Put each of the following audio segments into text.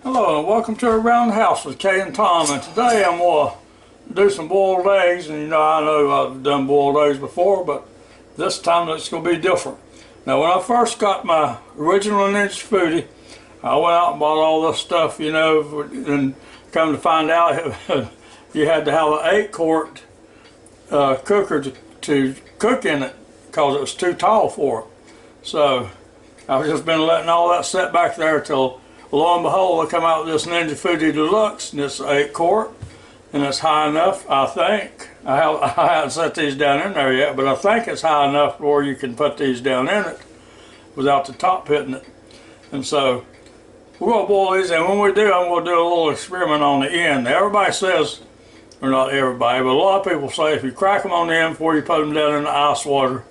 Hello and welcome to Around the House with Kay and Tom, and today I'm going to do some boiled eggs. And I know I've done boiled eggs before, but this time it's going to be different. Now when I first got my original Ninja FOODi, I went out and bought all this stuff, and come to find out you had to have an 8-quart cooker to cook in it because it was too tall for it. So I've just been letting all that sit back there till lo and behold, I come out with this Ninja FOODi DELUXE, and it's 8-quart, and it's high enough, I think. I haven't set these down in there yet, but I think it's high enough where you can put these down in it without the top hitting it. And so we're going to boil these, and when we do, I'm going to do a little experiment on the end. Everybody says, or not everybody, but a lot of people say if you crack them on the end before you put them down in the ice water,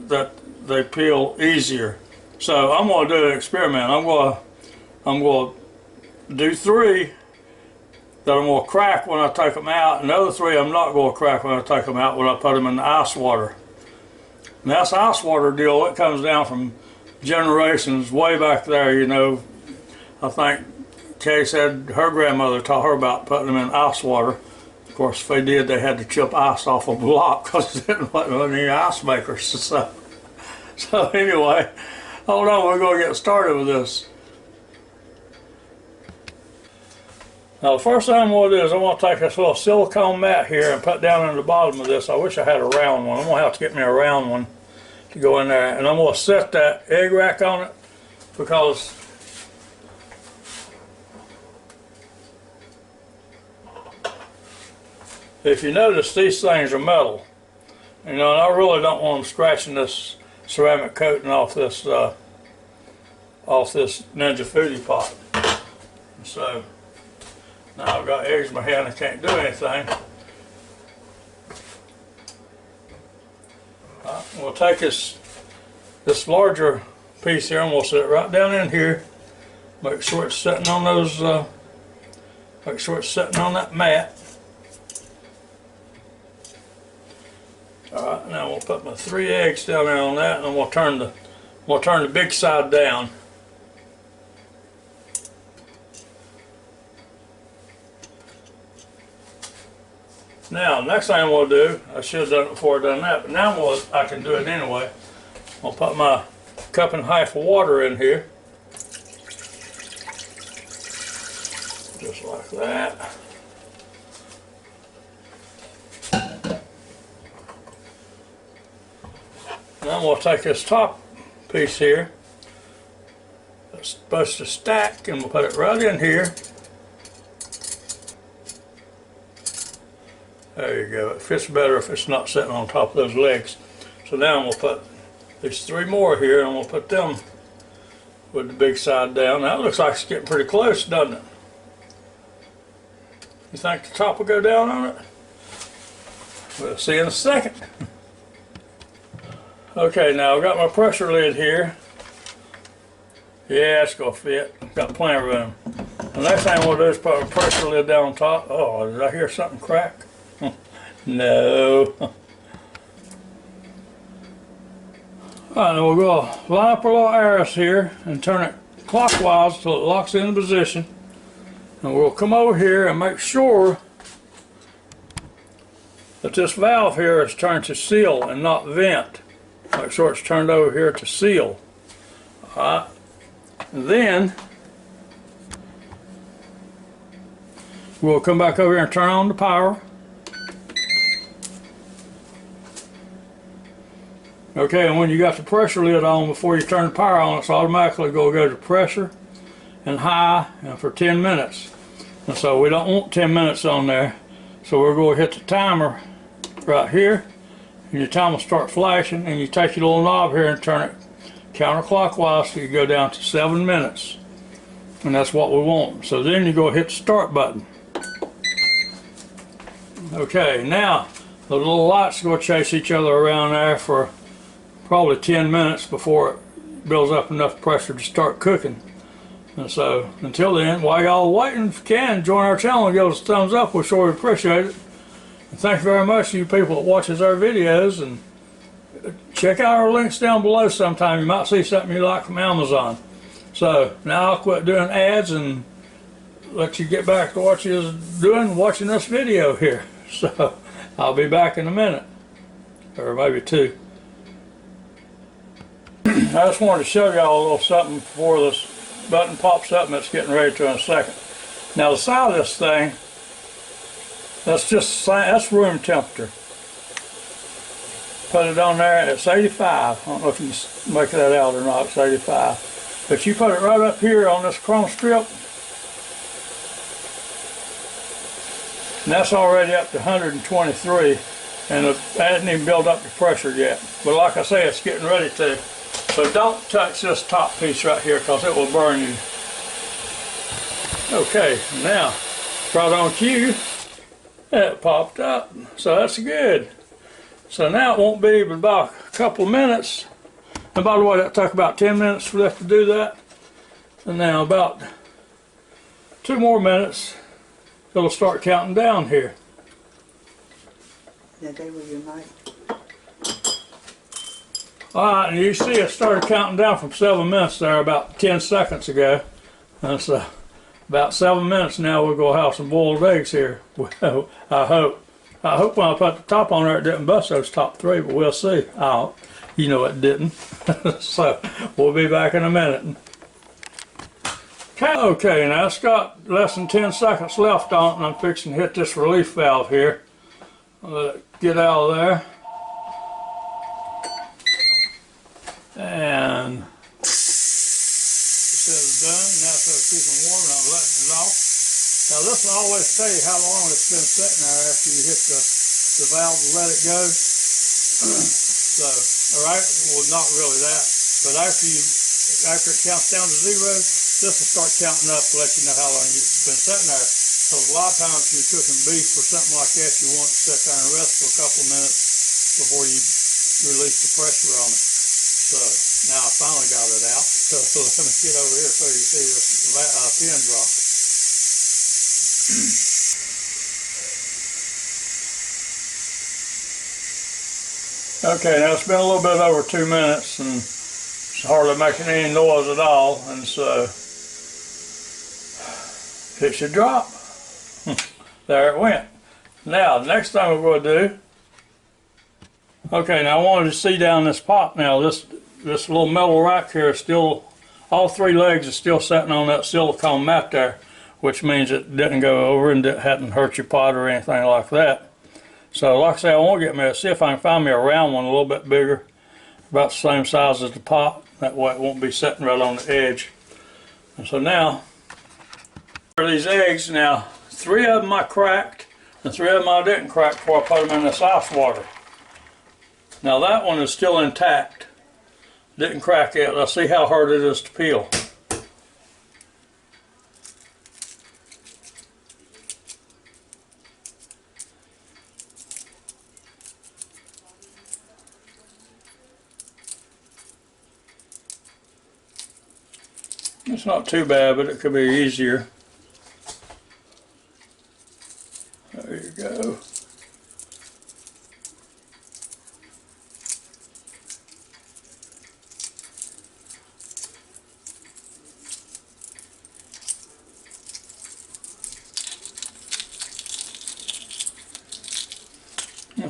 that they peel easier. So I'm going to do an experiment. I'm going to do 3 that I'm going to crack when I take them out, and the other 3 I'm not going to crack when I take them out when I put them in the ice water. And that's ice water deal. It comes down from generations way back there, I think Kay said her grandmother taught her about putting them in ice water. Of course, if they did, they had to chip ice off a block because there wasn't any ice makers. So anyway, hold on, we're going to get started with this. Now the first thing I'm going to do is I'm going to take this little silicone mat here and put down in the bottom of this. I wish I had a round one. I'm going to have to get me a round one to go in there. And I'm going to set that egg rack on it because if you notice, these things are metal. And I really don't want them scratching this ceramic coating off this Ninja FOODi pot. So now I've got eggs in my hand, I can't do anything. We'll take this larger piece here and we'll set it right down in here. Make sure it's sitting on those, make sure it's sitting on that mat. Alright, now we'll put my 3 eggs down there on that, and we'll turn the big side down. Now, next thing I'm going to do, I should have done it before I done that, but now I can do it anyway. I'll put my 1.5 cups of water in here. Just like that. Now I'm going to take this top piece here. It's supposed to stack, and we'll put it right in here. There you go. It fits better if it's not sitting on top of those legs. So now I'm going to put these 3 more here, and we'll put them with the big side down. Now it looks like it's getting pretty close, doesn't it? You think the top will go down on it? We'll see in a second. Okay, now I've got my pressure lid here. Yeah, it's going to fit. Got plenty of room. The next thing we'll do is put a pressure lid down on top. Oh, did I hear something crack? No. Alright, now we'll go line up our little arrows here and turn it clockwise until it locks into position. And we'll come over here and make sure that this valve here is turned to seal and not vent. Make sure it's turned over here to seal. Alright. And then we'll come back over here and turn on the power. Okay, and when you got the pressure lid on before you turn the power on, it's automatically going to go to pressure and high and for 10 minutes. And so we don't want 10 minutes on there. So we're going to hit the timer right here. And your time will start flashing, and you take your little knob here and turn it counterclockwise so you go down to 7 minutes. And that's what we want. So then you go hit the start button. Okay, now the little lights are going to chase each other around there for probably 10 minutes before it builds up enough pressure to start cooking. And so until then, while y'all waiting, if you can, join our channel and give us a thumbs up. We sure appreciate it. And thank you very much to you people that watches our videos, and check out our links down below sometime. You might see something you like from Amazon. So now I'll quit doing ads and let you get back to what you was doing, watching this video here. So I'll be back in a minute, or maybe two. I just wanted to show y'all a little something before this button pops up and it's getting ready to in a second. Now the side of this thing, that's room temperature. Put it on there, it's 85. I don't know if you can make that out or not, it's 85. But you put it right up here on this chrome strip, and that's already up to 123, and it hasn't even built up the pressure yet. But like I say, it's getting ready to. So don't touch this top piece right here because it will burn you. Okay, now, right on cue, it popped up, so that's good. So now it won't be but about a couple of minutes. And by the way, that took about 10 minutes for that to do that. And now about 2 more minutes, it'll start counting down here. Yeah, they were your mic. Alright, and you see it started counting down from 7 minutes there about 10 seconds ago. And so about 7 minutes now we're going to have some boiled eggs here. Well, I hope. I hope when I put the top on there it didn't bust those top 3, but we'll see. You know it didn't. So we'll be back in a minute. Okay, now it's got less than 10 seconds left on it, and I'm fixing to hit this relief valve here. I'll let it get out of there. And it's done. Now it's keeping warm and I'm letting it off. Now this will always tell you how long it's been sitting there after you hit the valve to let it go. So, alright, well not really that, but after it counts down to 0, this will start counting up to let you know how long it's been sitting there. Because a lot of times when you're cooking beef or something like that, you want to sit there and rest for a couple of minutes before you release the pressure on it. So now I finally got it out. So let me get over here so you see this pin drop. Okay, now it's been a little bit over 2 minutes and it's hardly making any noise at all, and so it should drop. There it went. Now, the next thing we're going to do, okay, now I wanted to see down this pot now. This little metal rack here is still, all 3 legs are still sitting on that silicone mat there, which means it didn't go over and it hadn't hurt your pot or anything like that. So like I say, I want to get me, see if I can find me a round one a little bit bigger, about the same size as the pot. That way it won't be sitting right on the edge. And so now, for these eggs, now 3 of them I cracked and 3 of them I didn't crack before I put them in this ice water. Now that one is still intact. Didn't crack yet. Let's see how hard it is to peel. It's not too bad, but it could be easier. There you go.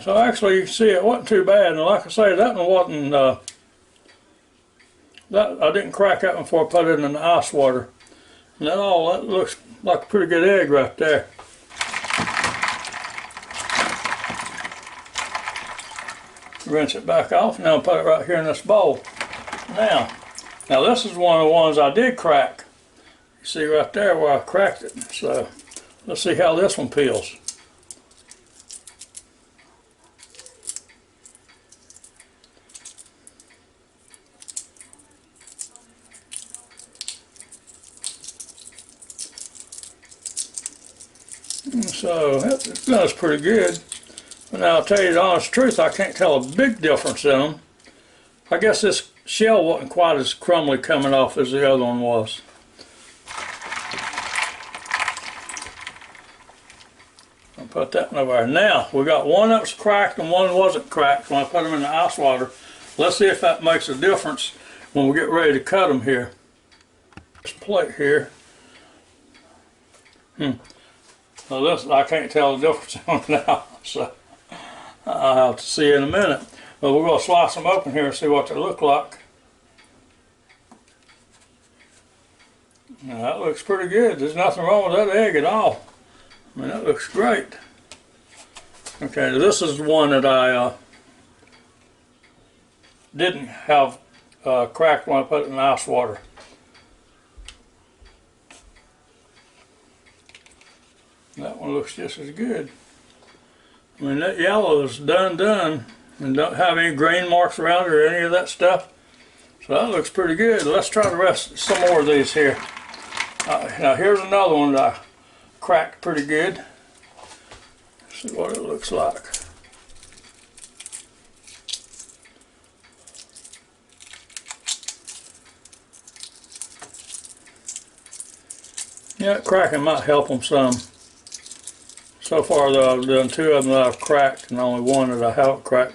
So actually you can see it wasn't too bad, and like I say, that one wasn't, that I didn't crack that one before I put it in the ice water. And that looks like a pretty good egg right there. Rinse it back off, now put it right here in this bowl. Now this is one of the ones I did crack. You see right there where I cracked it. So let's see how this one peels. So that's pretty good. But now I'll tell you the honest truth, I can't tell a big difference in them. I guess this shell wasn't quite as crumbly coming off as the other one was. I'll put that one over there. Now we got one that was cracked and one wasn't cracked when I put them in the ice water. Let's see if that makes a difference when we get ready to cut them here. This plate here. Well, this I can't tell the difference on it now, so I'll have to see in a minute. But we're going to slice them open here and see what they look like. Now, that looks pretty good. There's nothing wrong with that egg at all. I mean, that looks great. Okay, this is the one that I didn't have cracked when I put it in ice water. That one looks just as good. I mean, that yellow is done and don't have any grain marks around it or any of that stuff. So that looks pretty good. Let's try the rest, some more of these here. Now here's another one that I cracked pretty good. See what it looks like. Yeah, cracking might help them some. So far though, I've done 2 of them that I've cracked and only 1 that I haven't cracked.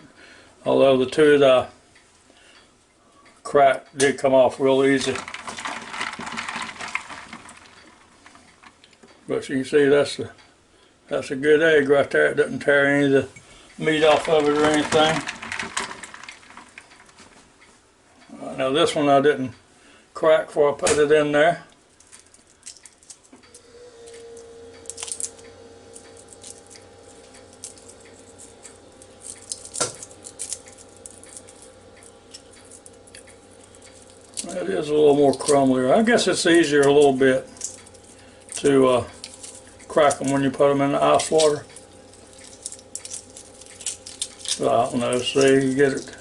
Although the 2 that I cracked did come off real easy. But you can see that's a good egg right there. It doesn't tear any of the meat off of it or anything. Now this one I didn't crack before I put it in there. It is a little more crumblier. I guess it's easier a little bit to crack them when you put them in the ice water. But I don't know, see, you get it,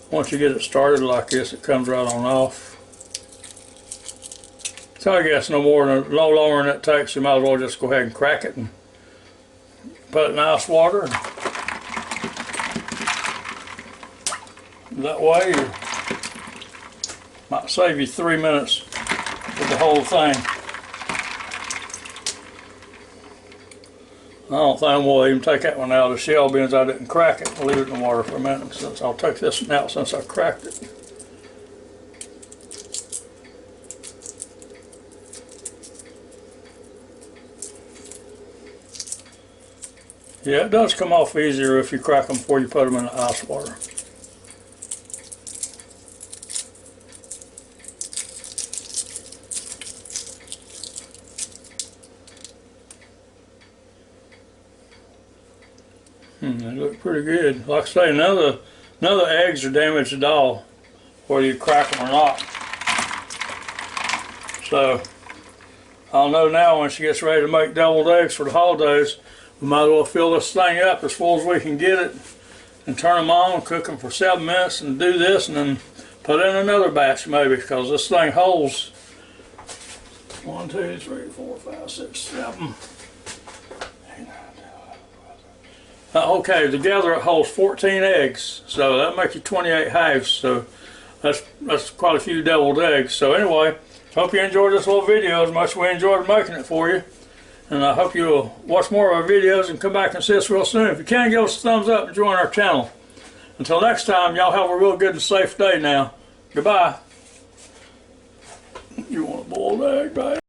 once you get it started like this, it comes right on off. So I guess no longer than it takes, you might as well just go ahead and crack it and put it in ice water. That way, you might save you 3 minutes with the whole thing. I don't think we'll even take that one out of the shell, being as I didn't crack it. I'll leave it in the water for a minute, since I'll take this one out since I cracked it. Yeah, it does come off easier if you crack them before you put them in the ice water. They look pretty good. Like I say, none of the eggs are damaged at all, whether you crack them or not. So I'll know now when she gets ready to make deviled eggs for the holidays, we might as well fill this thing up as full as we can get it and turn them on, cook them for 7 minutes and do this, and then put in another batch maybe, because this thing holds 1, 2, 3, 4, 5, 6, 7. Okay, together it holds 14 eggs, so that makes you 28 halves, so that's quite a few deviled eggs. So anyway, hope you enjoyed this little video as much as we enjoyed making it for you, and I hope you'll watch more of our videos and come back and see us real soon. If you can, give us a thumbs up and join our channel. Until next time, y'all have a real good and safe day now. Goodbye. You want a boiled egg, right?